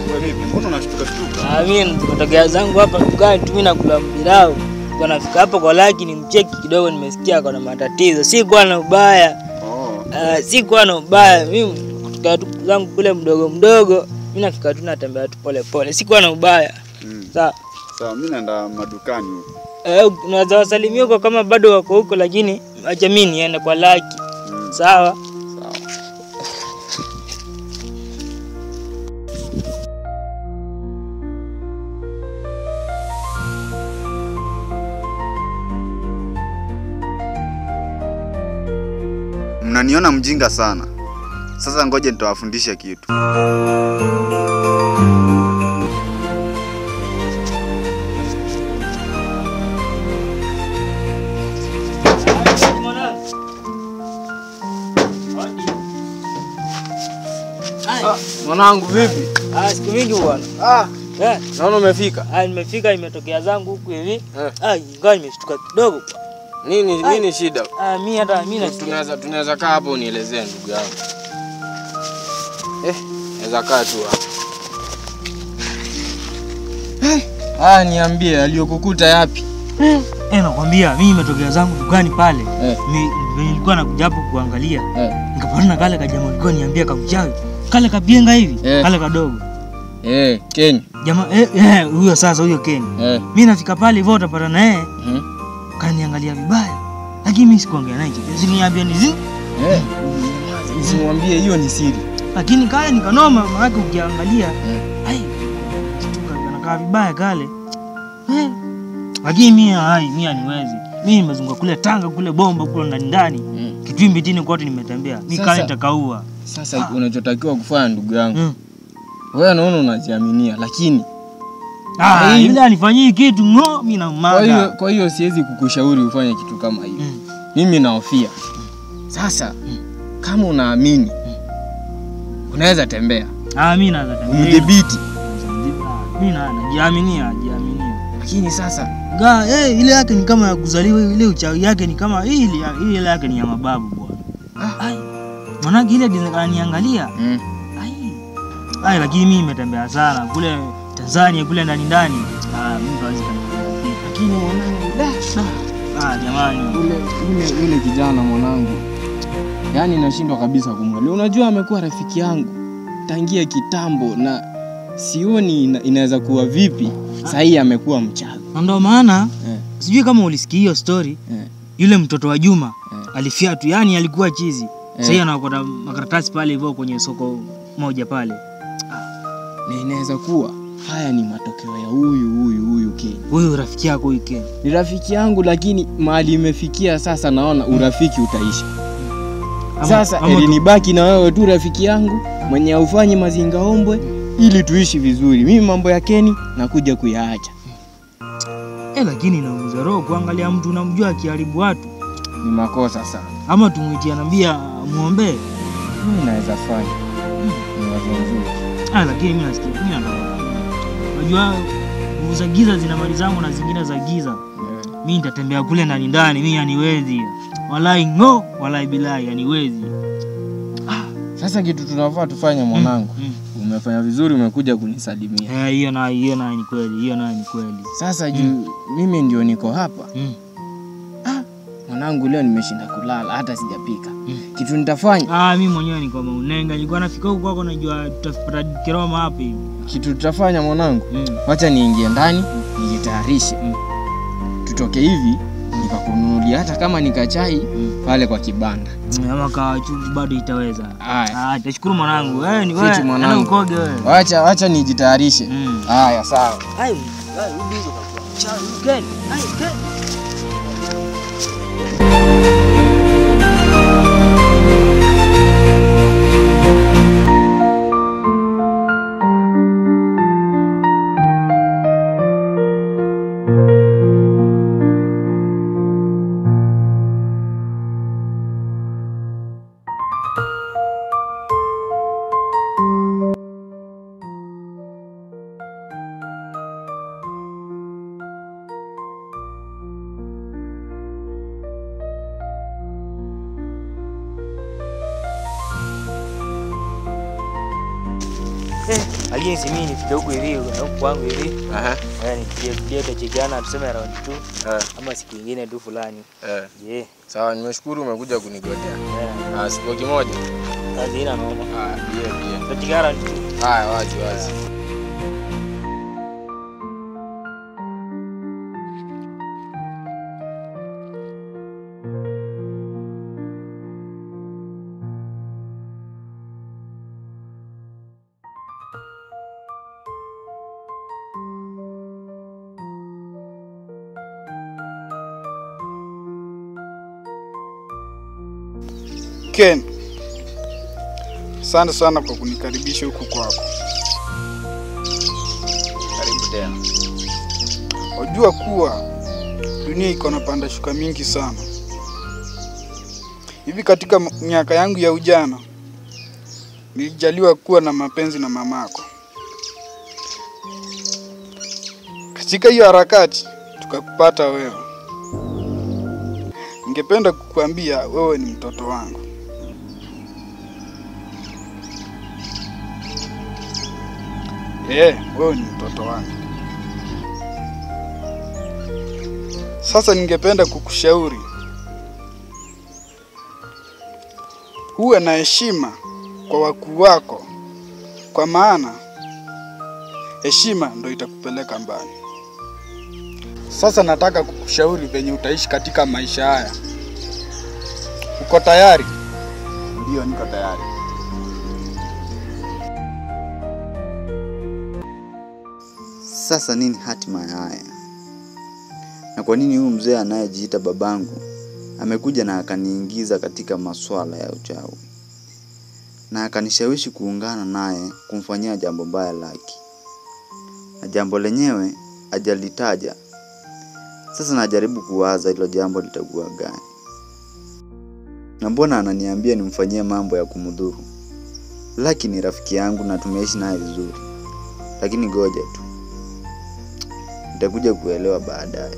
Wewe vipi? Mbona unashtuka shtuka? Mimi nikatokea zangu hapa dukani tu, mimi nakula mbirao. Kwa nafika hapo kwa Lucky nimcheki kidogo, nimesikia kuna matatizo. Si kwa na ubaya. Si kwa na ubaya. Mimi kutoka zangu kule mdogo mdogo, mimi nafika tu natembea tu pole pole. Si kwa na ubaya. Sawa. Sawa, mimi naenda madukani huko. Unaweza wasalimia huko kama bado wako huko, lakini acha mimi niende kwa Lucky. Sawa? Mnaniona mjinga sana. Sasa ngoje nitawafundisha kitu. Mwanangu vipi? Siku mingi bwana. Naona umefika. Nimefika, imetokea zangu huku hivi. Ingawa nimeshtuka kidogo. Nini shida? Mimi tunaweza kaa hapo unielezee ndugu yangu. Naweza kaa tu hapa. Niambie aliyokukuta yapi? Nakwambia mimi imetokea zangu dukani pale. Nilikuwa nakuja hapo kuangalia. Nikapata kale kajamaa alikuwa niambia kamchawi. Kale kabienga hivi, kale kadogo. Ken. Jamaa huyo sasa huyo Ken. Mimi nafika pale hivyo utapata na yeye. Kaniangalia vibaya. Lakini mimi sikuongea naye. Usiniambie nizi. Usimwambie, hiyo ni siri. Lakini kale nikanoma, maana ukiangalia anakaa vibaya kale. Lakini mimi niwezi. Mimi nimezunguka kule Tanga kule Bomba kule ndani. Kitwimbi tini kote nimetembea. Mimi kale nitakaua. Sasa unachotakiwa kufanya ndugu yangu. Wewe naona unajiaminia, lakini yule anifanyia kitu mimi na mmaga. Kwa hiyo siwezi kukushauri ufanye kitu kama hiyo. Mimi naofia. Sasa kama unaamini unaweza tembea. Mimi naweza tembea. Udhibiti. Mimi najiaminia. Lakini sasa ile yake ni kama ya kuzaliwa, ile uchawi yake ni kama ile yake ni ya mababu bwana. Mwanangu ile niangalia. Lakini mimi nimetembea sana kule Tanzania kule ndani. Mimi hawezi kaniambia. Lakini mwanangu jamani yule kijana mwanangu. Yaani nashindwa kabisa kumwelewa. Unajua amekuwa rafiki yangu tangia kitambo na sioni inaweza kuwa vipi sasa hii amekuwa mchawi. Ndio maana sijui kama ulisikia hiyo story. Yule mtoto wa Juma alifiatu, yani alikuwa chizi. Sasa hivi anaokota makaratasi pale hivyo kwenye soko moja pale. Na inaweza kuwa haya ni matokeo ya huyu Ken. Huyu rafiki yako huyu Ken. Ni rafiki yangu, lakini mahali imefikia sasa naona urafiki utaisha. Sasa nibaki na wewe tu rafiki yangu mwenye haufanyi mazingaombwe ili tuishi vizuri. Mimi mambo ya Ken nakuja kuyaacha. Lakini naumiza roho kuangalia mtu unamjua akiharibu watu. Ni makosa sana. Ama tumuitie anambia muombe. Mimi naweza fanya. Ni wazo nzuri. Lakini mimi nasikia unajua nguvu za giza zina mali zangu na zingine za giza. Mimi nitatembea kule ndani, mimi haniwezi. Wallahi bilahi haniwezi. Sasa kitu tunafaa tufanye mwanangu. Umefanya vizuri, umekuja kunisalimia. Hiyo ni kweli. Sasa juu mimi ndio niko hapa. Mwanangu leo nimeshinda kulala hata sijapika. Kitu nitafanya mimi mwenyewe niko maunenga, nilikuwa nafika huko kwako najua tutapata kiroma hapa hivi. Kitu tutafanya mwanangu, acha niingie ndani nijitayarishe. Tutoke hivi nikakununulia hata kama nikachai pale kwa kibanda. Ama kachuzi bado itaweza. Tashukuru mwanangu. Ni wewe ana ukoge wewe. Acha nijitayarishe. Haya sawa. Rudi hizo kwa chai. Ken. Lakini si mimi nifike huku hivi na huku kwangu hivi. Aha. Nitie tuchekiana tuseme round 2 ama siku nyingine tu fulani. Je. Sawa, nimeshukuru umekuja kunigotea. Siku kimoja. Kazi ina noma. Pia. Tuchekiana round 2. Haya, wazi. Ken, asante sana kwa kunikaribisha huku kwako. Karibu tena. Wajua kuwa dunia iko na panda shuka mingi sana. Hivi katika miaka yangu ya ujana nilijaliwa kuwa na mapenzi na mamako. Katika hiyo harakati tukakupata wewe. Ningependa kukuambia wewe ni mtoto wangu. Wewe ni mtoto wangu. Sasa ningependa kukushauri uwe na heshima kwa wakuu wako, kwa maana heshima ndio itakupeleka mbali. Sasa nataka kukushauri venye utaishi katika maisha haya. Uko tayari? Ndio, niko tayari. Sasa nini hatima ya haya? Na kwa nini huyu mzee anayejiita babangu amekuja na akaniingiza katika masuala ya uchawi na akanishawishi kuungana naye kumfanyia jambo baya Lucky, na jambo lenyewe hajalitaja. Sasa najaribu kuwaza hilo jambo litakuwa gani, na mbona ananiambia nimfanyie mambo ya kumdhuru. Lucky ni rafiki yangu na tumeishi naye vizuri, lakini ngoja tu, nitakuja kuelewa baadaye.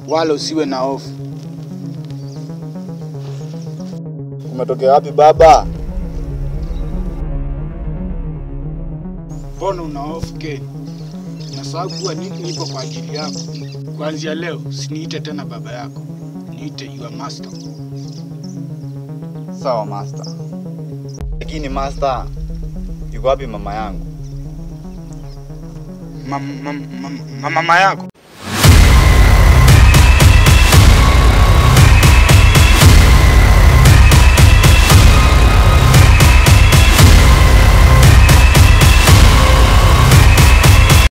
Wala usiwe na hofu. Umetokea wapi baba? Mbona una hofu Ken? Nasahau kuwa nipo kwa ajili yako. Kuanzia leo usiniite tena baba yako. Niite your master. Sawa master. Lakini master, yuko wapi mama yangu? Mama yako?